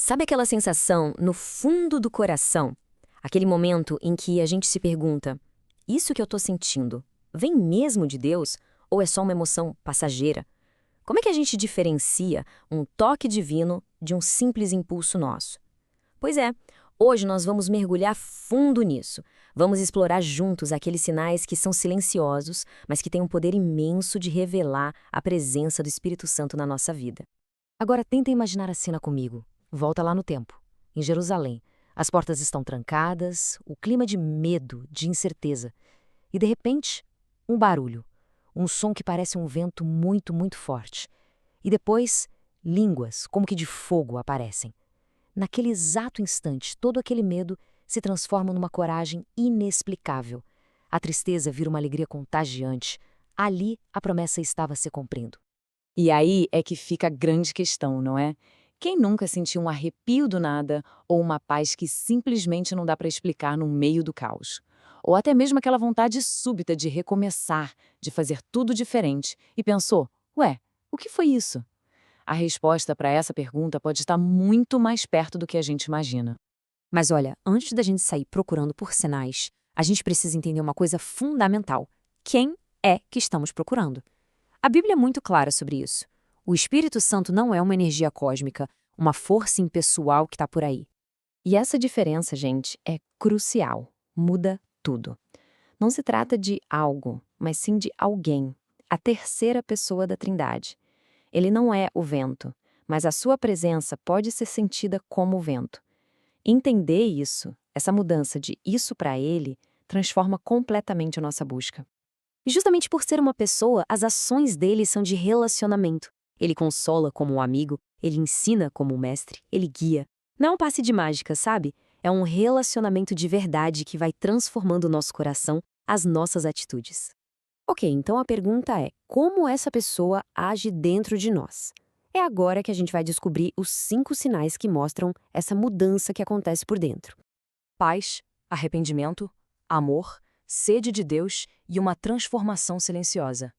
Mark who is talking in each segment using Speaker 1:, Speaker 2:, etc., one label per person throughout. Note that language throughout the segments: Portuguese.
Speaker 1: Sabe aquela sensação no fundo do coração? Aquele momento em que a gente se pergunta: isso que eu estou sentindo, vem mesmo de Deus ou é só uma emoção passageira? Como é que a gente diferencia um toque divino de um simples impulso nosso? Pois é, hoje nós vamos mergulhar fundo nisso. Vamos explorar juntos aqueles sinais que são silenciosos, mas que têm um poder imenso de revelar a presença do Espírito Santo na nossa vida. Agora tenta imaginar a cena comigo. Volta lá no tempo, em Jerusalém. As portas estão trancadas, o clima de medo, de incerteza. E de repente, um barulho. Um som que parece um vento muito, muito forte. E depois, línguas, como que de fogo, aparecem. Naquele exato instante, todo aquele medo se transforma numa coragem inexplicável. A tristeza vira uma alegria contagiante. Ali, a promessa estava se cumprindo.
Speaker 2: E aí é que fica a grande questão, não é? Quem nunca sentiu um arrepio do nada ou uma paz que simplesmente não dá para explicar no meio do caos? Ou até mesmo aquela vontade súbita de recomeçar, de fazer tudo diferente, e pensou: ué, o que foi isso? A resposta para essa pergunta pode estar muito mais perto do que a gente imagina.
Speaker 1: Mas olha, antes da gente sair procurando por sinais, a gente precisa entender uma coisa fundamental. Quem é que estamos procurando? A Bíblia é muito clara sobre isso. O Espírito Santo não é uma energia cósmica, uma força impessoal que está por aí. E essa diferença, gente, é crucial. Muda tudo. Não se trata de algo, mas sim de alguém, a terceira pessoa da Trindade. Ele não é o vento, mas a sua presença pode ser sentida como o vento. Entender isso, essa mudança de isso para ele, transforma completamente a nossa busca. E justamente por ser uma pessoa, as ações dele são de relacionamento. Ele consola como um amigo, ele ensina como um mestre, ele guia. Não é um passe de mágica, sabe? É um relacionamento de verdade que vai transformando o nosso coração, as nossas atitudes. Ok, então a pergunta é: como essa pessoa age dentro de nós? É agora que a gente vai descobrir os 5 sinais que mostram essa mudança que acontece por dentro.
Speaker 2: Paz, arrependimento, amor, sede de Deus e uma transformação silenciosa.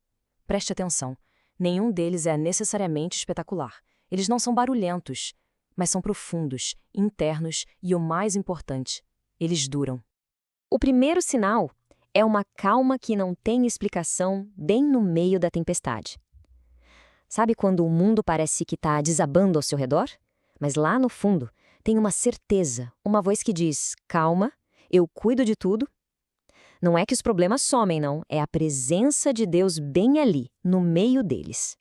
Speaker 2: Preste atenção, nenhum deles é necessariamente espetacular. Eles não são barulhentos, mas são profundos, internos e, o mais importante, eles duram.
Speaker 1: O primeiro sinal é uma calma que não tem explicação bem no meio da tempestade. Sabe quando o mundo parece que está desabando ao seu redor? Mas lá no fundo tem uma certeza, uma voz que diz: calma, eu cuido de tudo. Não é que os problemas somem, não, é a presença de Deus bem ali, no meio deles.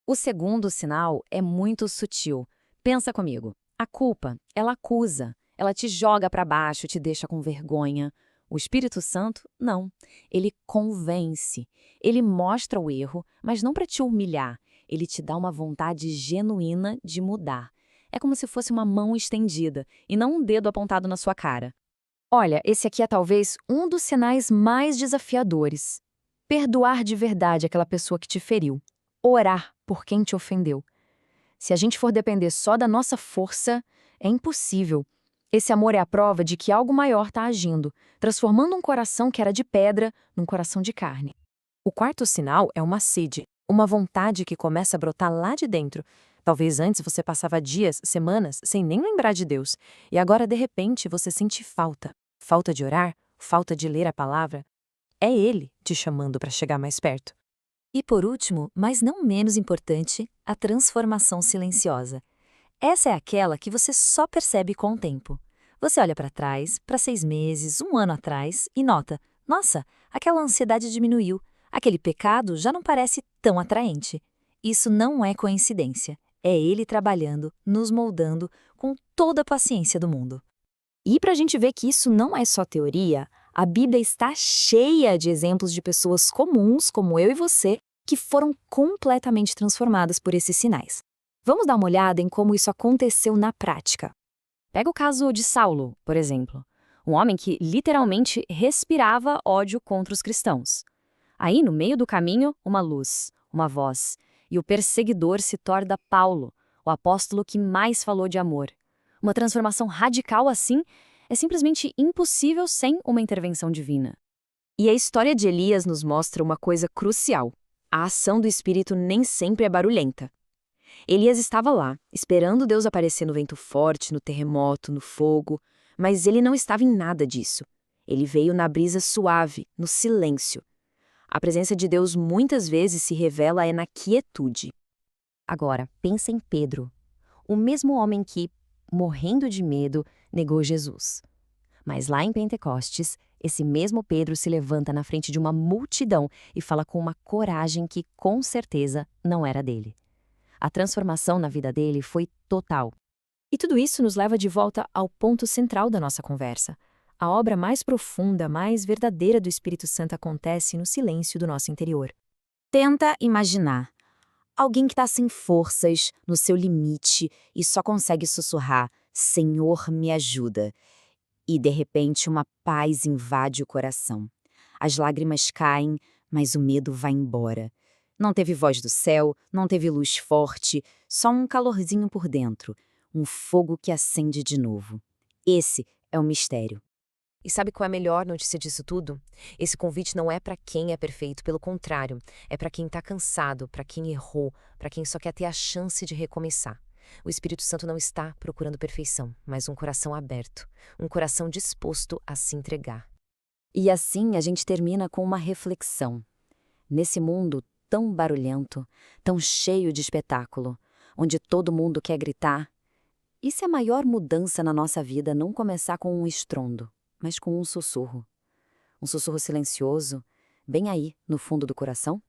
Speaker 1: O segundo sinal é muito sutil. Pensa comigo. A culpa, ela acusa, ela te joga para baixo, te deixa com vergonha. O Espírito Santo, não. Ele convence. Ele mostra o erro, mas não para te humilhar. Ele te dá uma vontade genuína de mudar. É como se fosse uma mão estendida e não um dedo apontado na sua cara. Olha, esse aqui é talvez um dos sinais mais desafiadores. Perdoar de verdade aquela pessoa que te feriu. Orar por quem te ofendeu. Se a gente for depender só da nossa força, é impossível. Esse amor é a prova de que algo maior está agindo, transformando um coração que era de pedra num coração de carne. O quarto sinal é uma sede, uma vontade que começa a brotar lá de dentro. Talvez antes você passava dias, semanas, sem nem lembrar de Deus, e agora de repente você sente falta. Falta de orar, falta de ler a palavra. É Ele te chamando para chegar mais perto. E por último, mas não menos importante, a transformação silenciosa. Essa é aquela que você só percebe com o tempo. Você olha para trás, para 6 meses, 1 ano atrás, e nota: nossa, aquela ansiedade diminuiu, aquele pecado já não parece tão atraente. Isso não é coincidência. É Ele trabalhando, nos moldando, com toda a paciência do mundo. E para a gente ver que isso não é só teoria, a Bíblia está cheia de exemplos de pessoas comuns, como eu e você, que foram completamente transformadas por esses sinais. Vamos dar uma olhada em como isso aconteceu na prática. Pega o caso de Saulo, por exemplo. Um homem que literalmente respirava ódio contra os cristãos. Aí, no meio do caminho, uma luz, uma voz, e o perseguidor se torna Paulo, o apóstolo que mais falou de amor. Uma transformação radical assim é simplesmente impossível sem uma intervenção divina. E a história de Elias nos mostra uma coisa crucial. A ação do Espírito nem sempre é barulhenta. Elias estava lá, esperando Deus aparecer no vento forte, no terremoto, no fogo, mas ele não estava em nada disso. Ele veio na brisa suave, no silêncio. A presença de Deus muitas vezes se revela na quietude. Agora, pensa em Pedro, o mesmo homem que, morrendo de medo, negou Jesus. Mas lá em Pentecostes, esse mesmo Pedro se levanta na frente de uma multidão e fala com uma coragem que, com certeza, não era dele. A transformação na vida dele foi total. E tudo isso nos leva de volta ao ponto central da nossa conversa. A obra mais profunda, mais verdadeira do Espírito Santo acontece no silêncio do nosso interior.
Speaker 2: Tenta imaginar alguém que está sem forças, no seu limite, e só consegue sussurrar: Senhor, me ajuda. E, de repente, uma paz invade o coração. As lágrimas caem, mas o medo vai embora. Não teve voz do céu, não teve luz forte, só um calorzinho por dentro, um fogo que acende de novo. Esse é o mistério.
Speaker 1: E sabe qual é a melhor notícia disso tudo? Esse convite não é para quem é perfeito, pelo contrário, é para quem está cansado, para quem errou, para quem só quer ter a chance de recomeçar. O Espírito Santo não está procurando perfeição, mas um coração aberto, um coração disposto a se entregar.
Speaker 2: E assim a gente termina com uma reflexão. Nesse mundo tão barulhento, tão cheio de espetáculo, onde todo mundo quer gritar, e se a maior mudança na nossa vida não começar com um estrondo, mas com um sussurro? Um sussurro silencioso, bem aí, no fundo do coração?